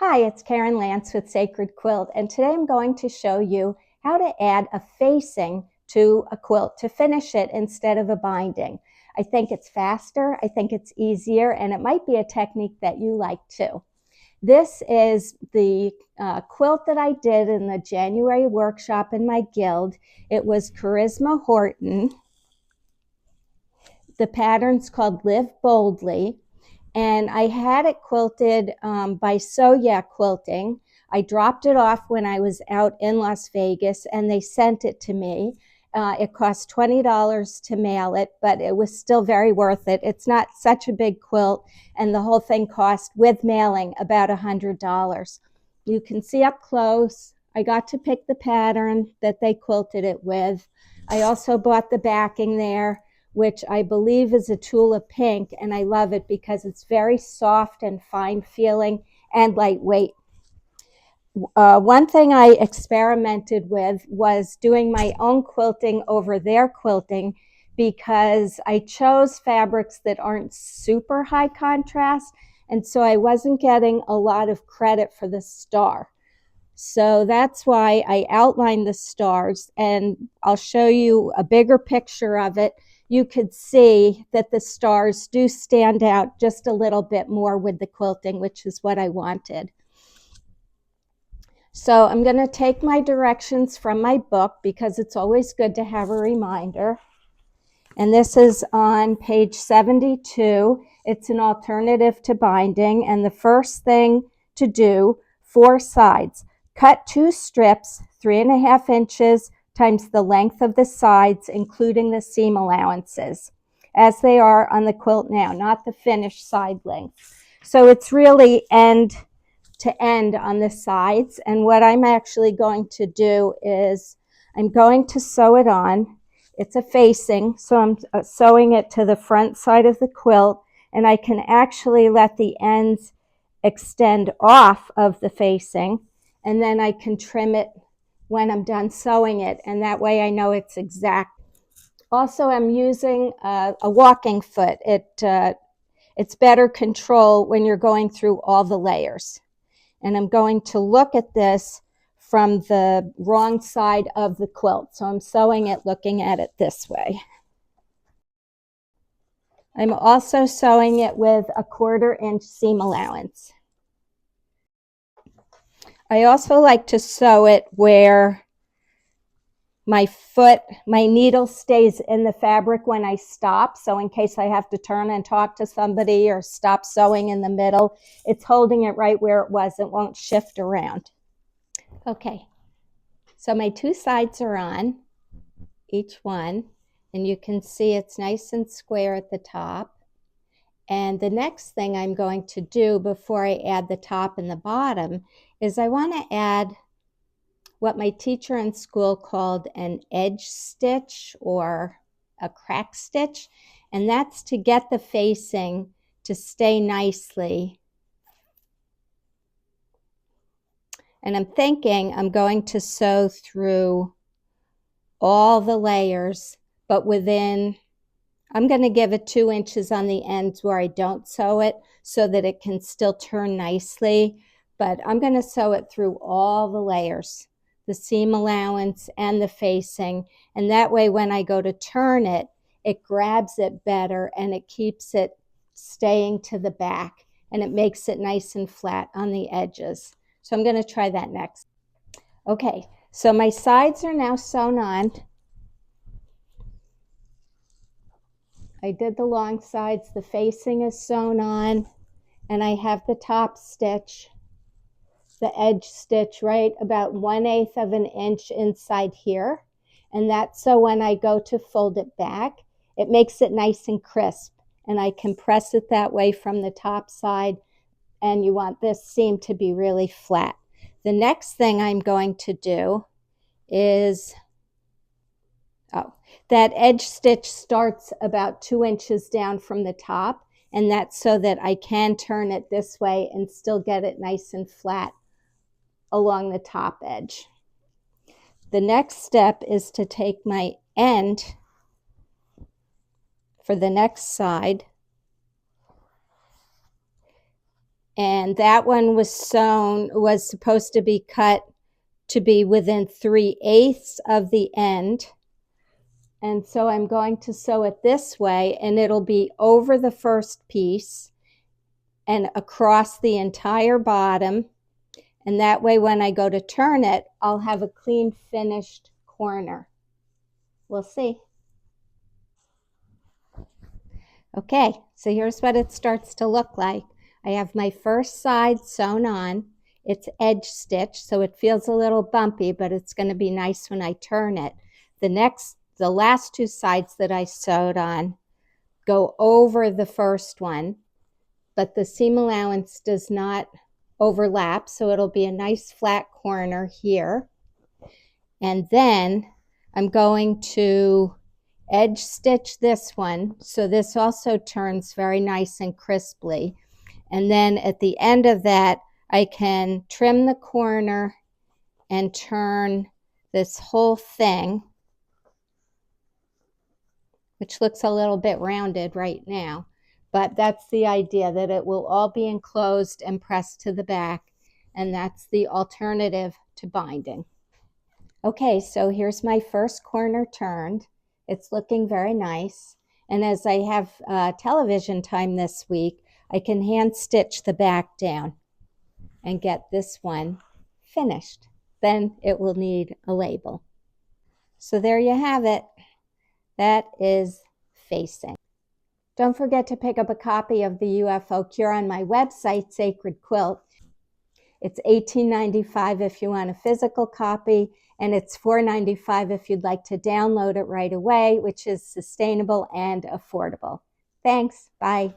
Hi, it's Karen Lance with Sacred Quilt, and today I'm going to show you how to add a facing to a quilt to finish it instead of a binding. I think it's faster, I think it's easier, and it might be a technique that you like too. This is the quilt that I did in the January workshop in my guild. It was Charisma Horton. The pattern's called Live Boldly. And I had it quilted by So Yeah Quilting. I dropped it off when I was out in Las Vegas, and they sent it to me. It cost $20 to mail it, but it was still very worth it. It's not such a big quilt, and the whole thing cost, with mailing, about $100. You can see up close. I got to pick the pattern that they quilted it with. I also bought the backing there, which I believe is a tulip pink, and I love it because it's very soft and fine feeling and lightweight. One thing I experimented with was doing my own quilting over their quilting, because I chose fabrics that aren't super high contrast, and so I wasn't getting a lot of credit for the star. So that's why I outlined the stars, and I'll show you a bigger picture of it. You could see that the stars do stand out just a little bit more with the quilting, which is what I wanted. So I'm going to take my directions from my book, because it's always good to have a reminder. And this is on page 72. It's an alternative to binding. And the first thing to do, 4 sides. Cut 2 strips, 3.5 inches times the length of the sides, including the seam allowances, as they are on the quilt now, not the finished side length. So it's really end to end on the sides. And what I'm actually going to do is I'm going to sew it on. It's a facing, so I'm sewing it to the front side of the quilt, and I can actually let the ends extend off of the facing, and then I can trim it when I'm done sewing it, and that way I know it's exact. Also, I'm using a walking foot. It's better control when you're going through all the layers. And I'm going to look at this from the wrong side of the quilt. So I'm sewing it looking at it this way. I'm also sewing it with a 1/4 inch seam allowance. I also like to sew it where my needle stays in the fabric when I stop. So in case I have to turn and talk to somebody or stop sewing in the middle, it's holding it right where it was. It won't shift around. Okay, so my 2 sides are on, each one, and you can see it's nice and square at the top. And the next thing I'm going to do before I add the top and the bottom is I want to add what my teacher in school called an edge stitch or a crack stitch, and that's to get the facing to stay nicely. And I'm thinking I'm going to sew through all the layers, but I'm going to give it 2 inches on the ends where I don't sew it, so that it can still turn nicely. But I'm going to sew it through all the layers, the seam allowance and the facing, and that way when I go to turn it, it grabs it better and it keeps it staying to the back, and it makes it nice and flat on the edges. So I'm going to try that next. Okay, so my sides are now sewn on. I did the long sides, the facing is sewn on, and I have the top stitch, the edge stitch, right about 1/8 of an inch inside here. And that's so when I go to fold it back, it makes it nice and crisp, and I can press it that way from the top side, and you want this seam to be really flat. The next thing I'm going to do is, that edge stitch starts about 2 inches down from the top, and that's so that I can turn it this way and still get it nice and flat along the top edge. The next step is to take my end for the next side And that one was supposed to be cut to be within 3/8 of the end. And so I'm going to sew it this way, and it'll be over the first piece and across the entire bottom. And that way, when I go to turn it, I'll have a clean finished corner. We'll see. Okay, so here's what it starts to look like. I have my first side sewn on. It's edge stitch, so it feels a little bumpy, but it's going to be nice when I turn it. The last two sides that I sewed on go over the first one, but the seam allowance does not overlap, so it'll be a nice flat corner here. And then I'm going to edge stitch this one, so this also turns very nice and crisply. And then at the end of that, I can trim the corner and turn this whole thing, which looks a little bit rounded right now, but that's the idea, that it will all be enclosed and pressed to the back, and that's the alternative to binding. Okay, so here's my first corner turned. It's looking very nice. And as I have television time this week, I can hand stitch the back down and get this one finished. Then it will need a label. So there you have it. That is facing. Don't forget to pick up a copy of the UFO Cure on my website, Sacred Quilt. It's $18.95 if you want a physical copy, and it's $4.95 if you'd like to download it right away, which is sustainable and affordable. Thanks. Bye.